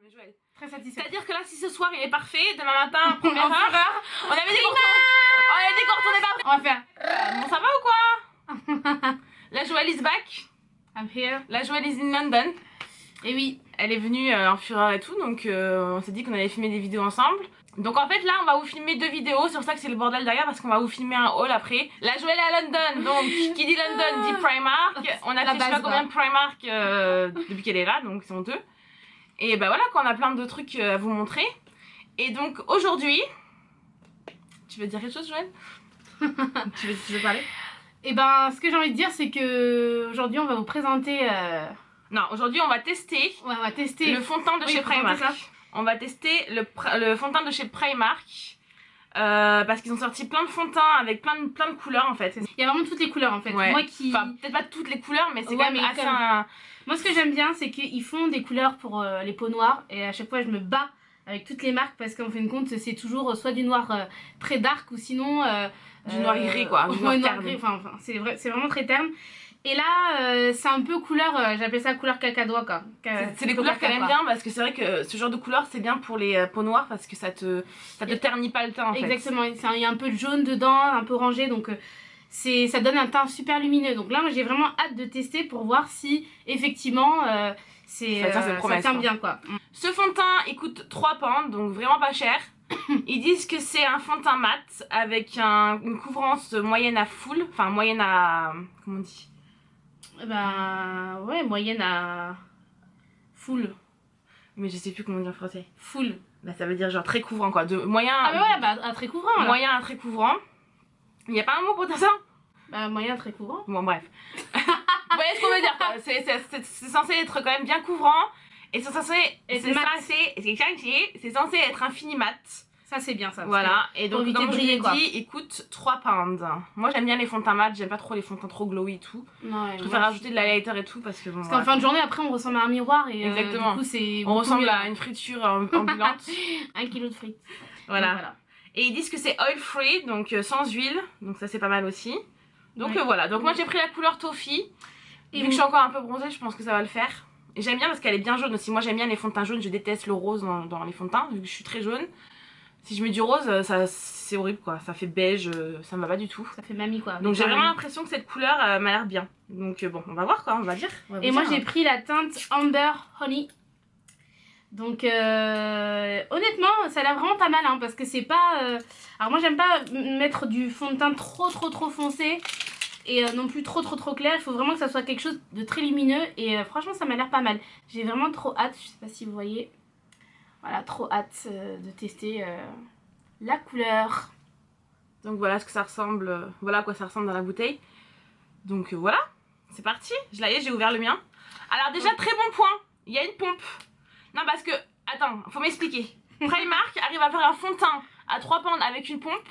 Mais Joël. Très satisfaite. C'est-à-dire que là, si ce soir il est parfait, demain matin, première heure, on avait des cours. On avait des cours, on est pas. On va faire. Bon, ça va ou quoi? La Joël is back. I'm here. La Joël is in London. Et oui. Elle est venue en fureur et tout, donc on s'est dit qu'on allait filmer des vidéos ensemble. Donc en fait là on va vous filmer 2 vidéos, c'est pour ça que c'est le bordel derrière parce qu'on va vous filmer un haul après. La Joël est à London, donc qui dit London dit Primark. On a fait je sais pas combien de Primark depuis qu'elle est là, donc c'est honteux. Et bah voilà, on a plein de trucs à vous montrer. Et donc aujourd'hui, tu veux dire quelque chose Joël? tu veux parler? Et ben ce que j'ai envie de dire c'est que aujourd'hui on va vous présenter... Non, aujourd'hui on va tester, on va tester le fond de teint de chez Primark. On va tester le fond de teint de chez Primark parce qu'ils ont sorti plein de fonds de teint avec plein de couleurs en fait. Il y a vraiment toutes les couleurs en fait. Ouais. Moi qui... Enfin peut-être pas toutes les couleurs mais c'est quand même assez un... Moi ce que j'aime bien c'est qu'ils font des couleurs pour les peaux noires et à chaque fois je me bats avec toutes les marques parce qu'en fin de compte c'est toujours soit du noir très dark ou sinon... du noir gris quoi, du noir terne. Enfin c'est vraiment très terne. Et là, c'est un peu couleur, j'appelle ça couleur cacadois quoi. C'est des couleurs qu'elle aime bien parce que c'est vrai que ce genre de couleur c'est bien pour les peaux noires parce que ça te ternit pas le teint en fait. Exactement, il y a un peu de jaune dedans, un peu orangé donc ça donne un teint super lumineux. Donc là moi j'ai vraiment hâte de tester pour voir si effectivement ça tient bien quoi. Ce fond de teint il coûte 3 pounds donc vraiment pas cher. Ils disent que c'est un fond de teint mat avec une couvrance moyenne à full, enfin moyenne à... comment on dit? Bah ouais, moyenne à full. Mais je sais plus comment dire en français. Full. Bah ça veut dire genre très couvrant quoi, de moyen... Ah bah ouais, bah à très couvrant là. Moyen à très couvrant. Il y a pas un mot pour dire ça? Bah moyen à très couvrant. Bon bref. Vous voyez ce qu'on veut dire quoi, c'est censé être quand même bien couvrant. Et c'est censé être un fini mat. Ça c'est bien ça. Voilà, et donc comme je l'ai dit, il coûte 3 pounds. Moi j'aime bien les fonds de teint mat, j'aime pas trop les fonds de teint trop glowy et tout. Non, je préfère rajouter de l'highlighter et tout parce que bon... Parce qu'en fin de journée après on ressemble à un miroir et exactement. Du coup c'est... On ressemble à une friture ambulante. 1 kilo de frites. Voilà. Et ils disent que c'est oil free, donc sans huile, donc ça c'est pas mal aussi. Donc voilà, donc moi j'ai pris la couleur Toffee. Et vu que je suis encore un peu bronzée, je pense que ça va le faire. Et j'aime bien parce qu'elle est bien jaune aussi. Moi j'aime bien les fonds de teint jaunes, je déteste le rose dans les fonds de teint vu que je suis très jaune. Si je mets du rose, c'est horrible quoi, ça fait beige, ça me va pas du tout. Ça fait mamie quoi. Donc j'ai vraiment l'impression que cette couleur m'a l'air bien. Donc bon, on va voir quoi, on va dire. Et moi j'ai pris la teinte Amber Honey. Donc honnêtement ça a l'air vraiment pas mal hein, parce que c'est pas... Alors moi j'aime pas mettre du fond de teint trop foncé. Et non plus trop clair, il faut vraiment que ça soit quelque chose de très lumineux. Et franchement ça m'a l'air pas mal. J'ai vraiment trop hâte, je sais pas si vous voyez. Voilà, trop hâte de tester la couleur. Donc voilà ce que ça ressemble, voilà à quoi ça ressemble dans la bouteille. Donc voilà, c'est parti. J'ai ouvert le mien. Alors déjà très bon point, il y a une pompe. Non parce que, attends, faut m'expliquer. Primark arrive à faire un fond de teint à 3 pounds avec une pompe.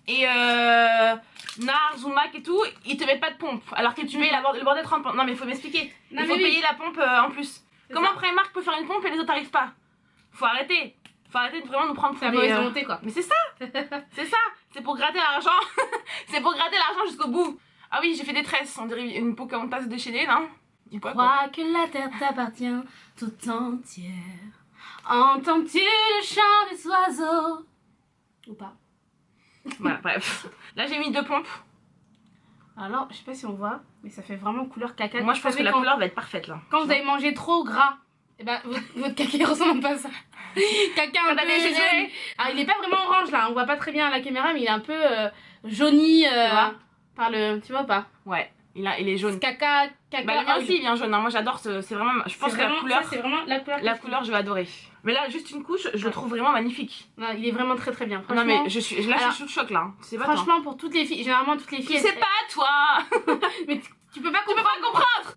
Et Nars ou Mac et tout, ils te mettent pas de pompe. Alors que tu payes le bordel 30 pounds. Non mais faut m'expliquer. Il faut payer la pompe en plus. Comment Primark peut faire une pompe et les autres arrivent pas? Faut arrêter de vraiment nous prendre pour des... mauvaise volonté quoi. Mais c'est ça. C'est ça. C'est pour gratter l'argent. C'est pour gratter l'argent jusqu'au bout. Ah oui j'ai fait des tresses, on dirait une Pocahontas déchaînée non? Je crois que la terre t'appartient tout entière. Entends-tu le chant des oiseaux? Ou pas? Voilà bref. Là j'ai mis 2 pompes. Alors je sais pas si on voit, mais ça fait vraiment couleur caca. Moi je pense que la couleur va être parfaite là. Quand vous avez mangé trop gras, et ben votre caca il ressemble pas à ça. Caca un peu jaune. Alors il est pas vraiment orange là, on voit pas très bien à la caméra mais il est un peu jauni par le... Tu vois pas? Ouais. Il est jaune. Caca. Bah le mien aussi il vient jaune, hein. Moi j'adore, c'est vraiment... Je pense que la couleur... C'est vraiment la couleur. La couleur je vais adorer. Mais là juste une couche, je le trouve vraiment magnifique. Non, il est vraiment très bien. Non mais je suis sous le choc là. Franchement pour toutes les filles, généralement toutes les filles... Tu sais pas toi. Mais tu peux pas comprendre.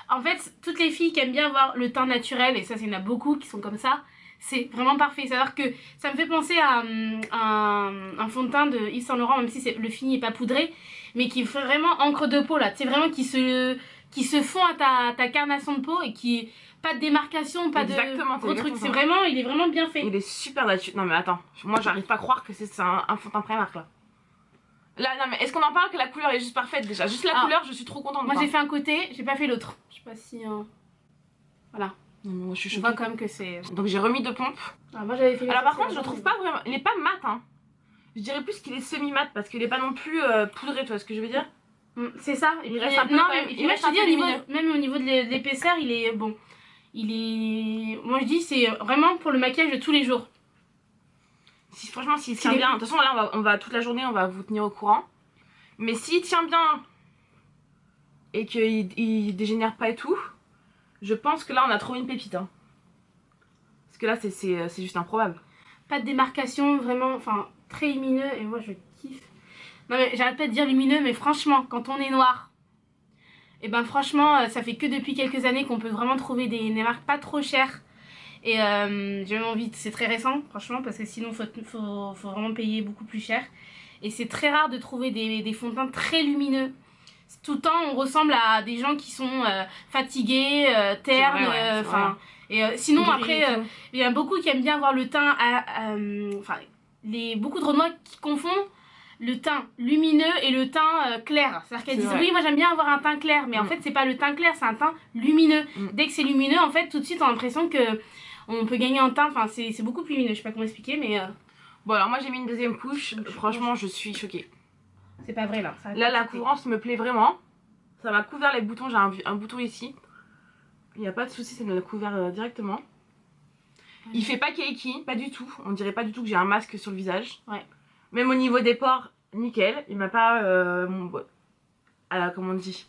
En fait, toutes les filles qui aiment bien voir le teint naturel, et ça, il y en a beaucoup qui sont comme ça, c'est vraiment parfait. C'est-à-dire que ça me fait penser à un fond de teint de Yves Saint Laurent, même si le fini n'est pas poudré, mais qui fait vraiment encre de peau là. C'est vraiment qui se fond à ta carnation de peau et qui... Pas de démarcation, pas de gros truc. C'est vraiment, il est vraiment bien fait. Il est super naturel. Non mais attends, moi j'arrive pas à croire que c'est un fond de teint Primark là. Là, non mais est-ce qu'on en parle que la couleur est juste parfaite déjà? Juste la couleur, je suis trop contente. Moi j'ai fait un côté, j'ai pas fait l'autre. Je sais pas si... Voilà. Moi, je suis Je choquée. vois quand même que c'est... Donc j'ai remis 2 pompes. Ah, moi j'avais fait... Alors par contre je le trouve pas vraiment, il est pas mat hein. Je dirais plus qu'il est semi-mat parce qu'il est pas non plus poudré, tu vois ce que je veux dire. C'est ça. Et Il puis, reste un peu non, quand même, mais il reste je te un dis, peu lumineux. même au niveau de l'épaisseur, il est bon. Il est... Moi je dis, c'est vraiment pour le maquillage de tous les jours. Si franchement s'il tient bien, de toute façon là on va toute la journée, on va vous tenir au courant. Mais s'il tient bien et qu'il dégénère pas et tout, je pense que là on a trouvé une pépite hein. Parce que là c'est juste improbable. Pas de démarcation, vraiment, enfin, très lumineux, et moi je kiffe. Non mais j'arrête pas de dire lumineux, mais franchement, quand on est noir, et ben franchement, ça fait que depuis quelques années qu'on peut vraiment trouver des marques pas trop chères. Et j'ai même envie, c'est très récent, franchement, parce que sinon faut vraiment payer beaucoup plus cher. Et c'est très rare de trouver des fonds de teint très lumineux. Tout le temps, on ressemble à des gens qui sont fatigués, ternes, enfin... Et sinon après il y a beaucoup qui aiment bien avoir le teint enfin beaucoup de Renois qui confondent le teint lumineux et le teint clair. C'est-à-dire qu'elles disent oui moi j'aime bien avoir un teint clair, mais en fait c'est pas le teint clair, c'est un teint lumineux. Dès que c'est lumineux en fait tout de suite on a l'impression que on peut gagner en teint, enfin c'est beaucoup plus lumineux, je sais pas comment expliquer mais... Bon alors moi j'ai mis une deuxième couche, franchement je suis choquée. C'est pas vrai là. Là la couvrance me plaît vraiment, ça m'a couvert les boutons, j'ai un bouton ici. Il n'y a pas de souci, ça me l'a couvert directement. Il fait pas cakey, pas du tout. On dirait pas du tout que j'ai un masque sur le visage. Ouais. Même au niveau des pores, nickel. Il m'a pas, comment on dit,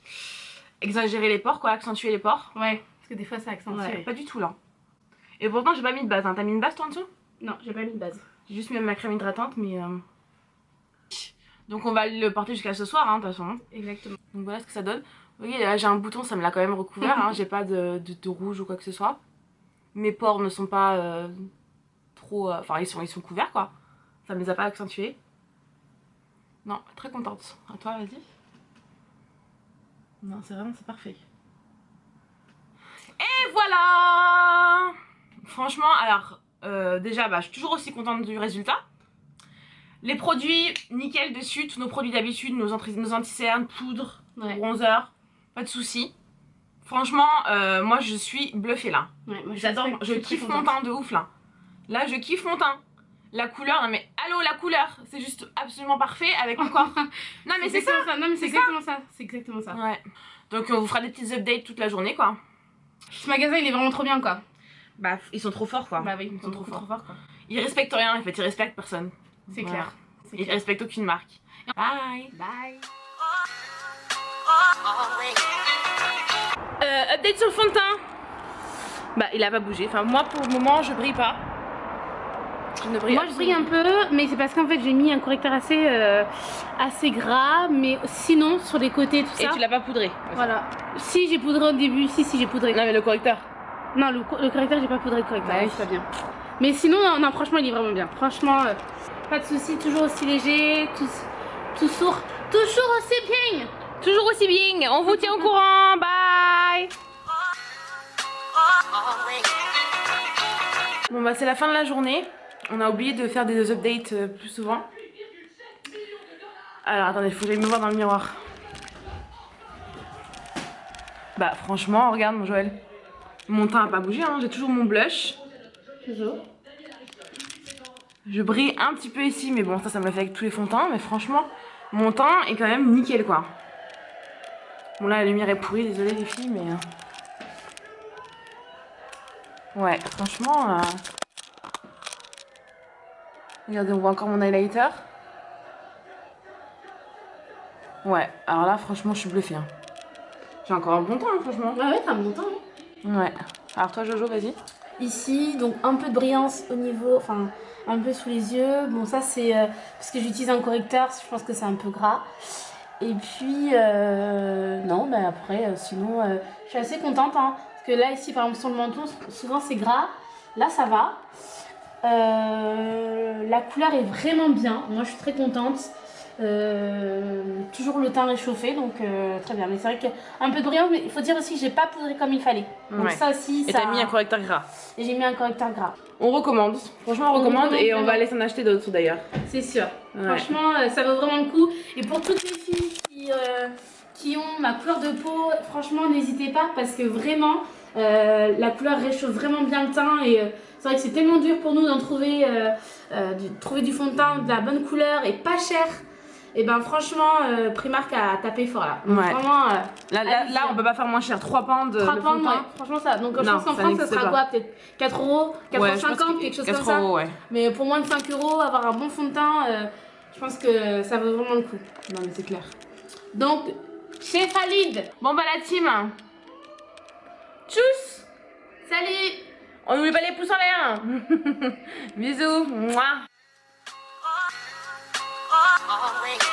exagéré les pores, quoi, accentué les pores. Ouais, parce que des fois ça accentue. Ouais, pas du tout là. Et pourtant j'ai pas mis de base, hein. T'as mis une base toi en dessous? Non, j'ai pas mis de base. J'ai juste mis ma crème hydratante, mais... Donc on va le porter jusqu'à ce soir, hein, de toute façon. Exactement. Donc voilà ce que ça donne. Vous voyez, là j'ai un bouton, ça me l'a quand même recouvert, hein. J'ai pas de rouge ou quoi que ce soit. Mes pores ne sont pas trop... Enfin, ils sont couverts, quoi. Ça me les a pas accentués. Non, très contente. À toi, vas-y. Non, c'est parfait. Et voilà! Franchement, alors, déjà, bah, je suis toujours aussi contente du résultat. Les produits, nickel dessus, tous nos produits d'habitude, nos anti-cernes, poudre, bronzer, pas de soucis. Franchement, moi je suis bluffée là. Ouais, j'adore, je kiffe mon teint de ouf là. Là, je kiffe mon teint. La couleur, non mais allô, la couleur, c'est juste absolument parfait avec mon corps. Non mais c'est ça. Non mais c'est exactement ça. C'est exactement ça. Ouais. Donc on vous fera des petites updates toute la journée quoi. Ce magasin il est vraiment trop bien quoi. Bah ils sont trop forts quoi. Bah oui, ils sont trop forts quoi. Ils respectent rien, en fait, ils respectent personne. C'est clair. Ils respectent aucune marque. Bye. Bye. Update sur le fond de teint. Bah il a pas bougé, enfin moi pour le moment je brille pas. Moi je brille un peu, mais c'est parce qu'en fait j'ai mis un correcteur assez gras, mais sinon sur les côtés tout ça. Et tu l'as pas poudré. Voilà. Si j'ai poudré au début, si j'ai poudré. Non mais le correcteur. Non le correcteur j'ai pas poudré le correcteur, bah, oui. c'est pas bien. Mais sinon non franchement il est vraiment bien. Franchement pas de soucis, toujours aussi léger, toujours aussi bien. Toujours aussi bien, on vous tient au courant, bye. Bon bah c'est la fin de la journée. On a oublié de faire des updates plus souvent. Alors attendez, il faut que j'aille me voir dans le miroir. Bah franchement, regarde mon Joël. Mon teint a pas bougé, hein. J'ai toujours mon blush. Je brille un petit peu ici, mais bon ça me l'a fait avec tous les fonds de teint. Mais franchement, mon teint est quand même nickel quoi. Bon là la lumière est pourrie, désolée les filles, mais... Ouais, franchement... Regardez, on voit encore mon highlighter. Ouais, alors là franchement je suis bluffée. Hein. J'ai encore un bon teint hein, franchement. Ouais, t'as un bon teint. Hein. Ouais. Alors toi Jojo, vas-y. Ici, donc un peu de brillance au niveau, enfin un peu sous les yeux. Bon ça c'est parce que j'utilise un correcteur, je pense que c'est un peu gras. Et puis non, mais après sinon je suis assez contente hein, parce que là ici par exemple sur le menton souvent c'est gras, là ça va. La couleur est vraiment bien, moi je suis très contente. Toujours le teint réchauffé donc très bien, mais c'est vrai qu'un peu de brillance, mais il faut dire aussi que j'ai pas poudré comme il fallait donc ouais. Ça aussi et ça... t'as mis un correcteur gras. Et j'ai mis un correcteur gras. On recommande, franchement on recommande et on va aller s'en acheter d'autres d'ailleurs. C'est sûr, ouais. Franchement ça vaut vraiment le coup. Et pour toutes les filles qui ont ma couleur de peau, franchement n'hésitez pas parce que vraiment La couleur réchauffe vraiment bien le teint et c'est vrai que c'est tellement dur pour nous d'en trouver, trouver du fond de teint de la bonne couleur et pas cher. Et ben franchement, Primark a tapé fort là. Donc, Ouais. vraiment, Là, on peut pas faire moins cher. 3 pounds de 3 fond de pounds, teint. ouais, franchement ça. Donc je Non, pense qu'en ça France ça n'existe sera pas. quoi? Peut-être 4 euros, 4,50 Ouais, euros, je pense que quelque chose 4 comme ça. euros, ouais. Mais pour moins de 5 euros, avoir un bon fond de teint, je pense que ça vaut vraiment le coup. Non, mais c'est clair. Donc, chez Khalid. Bon, bah, la team. Tchuss. Salut. On n'oublie pas les pouces en l'air. Bisous. Mouah. Always